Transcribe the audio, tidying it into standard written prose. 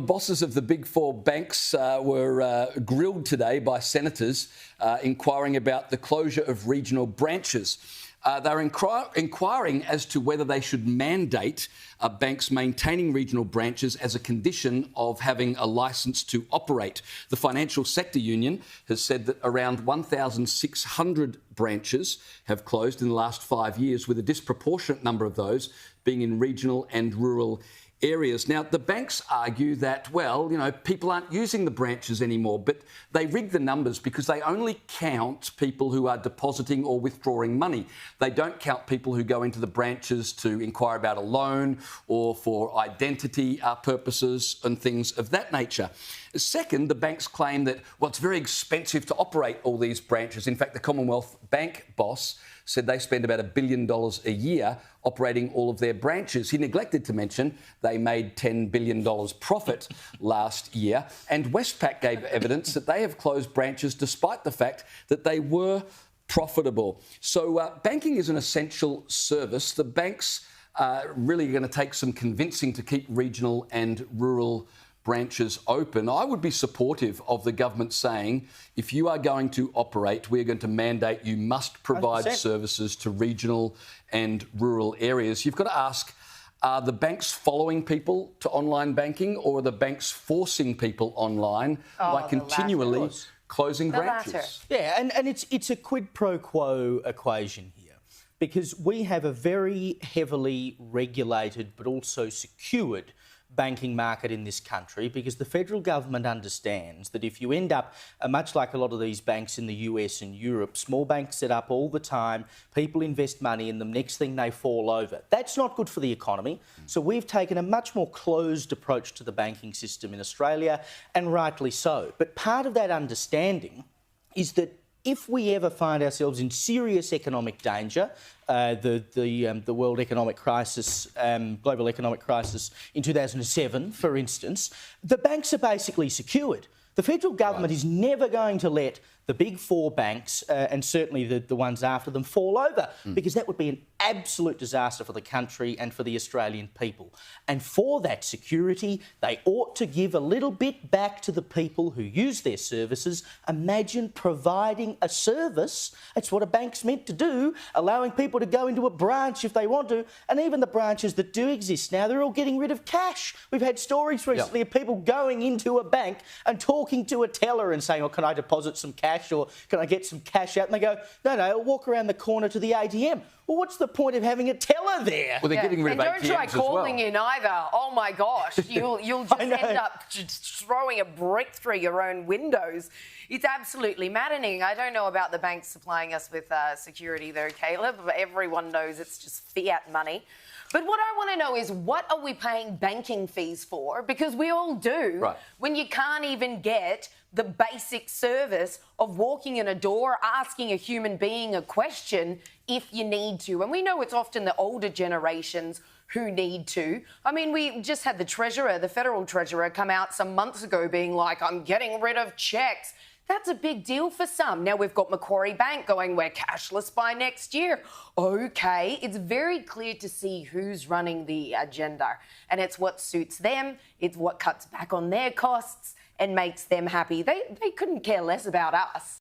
Bosses of the big four banks were grilled today by senators inquiring about the closure of regional branches. They're inquiring as to whether they should mandate banks maintaining regional branches as a condition of having a licence to operate. The Financial Sector Union has said that around 1,600 branches have closed in the last 5 years, with a disproportionate number of those being in regional and rural areas. Now, the banks argue that, well, people aren't using the branches anymore, but they rig the numbers because they only count people who are depositing or withdrawing money. They don't count people who go into the branches to inquire about a loan or for identity purposes and things of that nature. Second, the banks claim that, well, it's very expensive to operate all these branches. In fact, the Commonwealth Bank boss said they spend about $1 billion a year operating all of their branches. He neglected to mention they made $10 billion profit last year. And Westpac gave evidence that they have closed branches despite the fact that they were profitable. So banking is an essential service. The banks are really going to take some convincing to keep regional and rural branches open. I would be supportive of the government saying, if you are going to operate, we're going to mandate you must provide 100%. Services to regional and rural areas. You've got to ask, are the banks following people to online banking, or are the banks forcing people online by continually closing branches? Yeah, and it's a quid pro quo equation here, because we have a very heavily regulated but also secured banking market in this country, because the federal government understands that if you end up, much like a lot of these banks in the US and Europe, small banks set up all the time, people invest money in them, next thing they fall over. That's not good for the economy. So we've taken a much more closed approach to the banking system in Australia, and rightly so. But part of that understanding is that if we ever find ourselves in serious economic danger, the world economic crisis, global economic crisis in 2007, for instance, the banks are basically secured. The federal government is never going to let the big four banks, and certainly the ones after them, fall over, because that would be an absolute disaster for the country and for the Australian people. And for that security, they ought to give a little bit back to the people who use their services. Imagine providing a service. That's what a bank's meant to do, allowing people to go into a branch if they want to. And even the branches that do exist now, they're all getting rid of cash. We've had stories recently of people going into a bank and talking to a teller and saying, oh, can I deposit some cash, or can I get some cash out? And they go, no, I'll walk around the corner to the ATM. Well, what's the point of having a teller there? Well, they're getting rid of ATMs and don't try calling in either. Oh, my gosh. You'll just end up just throwing a brick through your own windows. It's absolutely maddening. I don't know about the banks supplying us with security though, Caleb. Everyone knows it's just fiat money. But what I want to know is, what are we paying banking fees for? Because we all do, when you can't even get the basic service of walking in a door, asking a human being a question if you need to. And we know it's often the older generations who need to. I mean, we just had the Treasurer, the Federal Treasurer, come out some months ago being like, I'm getting rid of cheques. That's a big deal for some. Now we've got Macquarie Bank going, we're cashless by next year. OK, it's very clear to see who's running the agenda. And it's what suits them, it's what cuts back on their costs and makes them happy. They couldn't care less about us.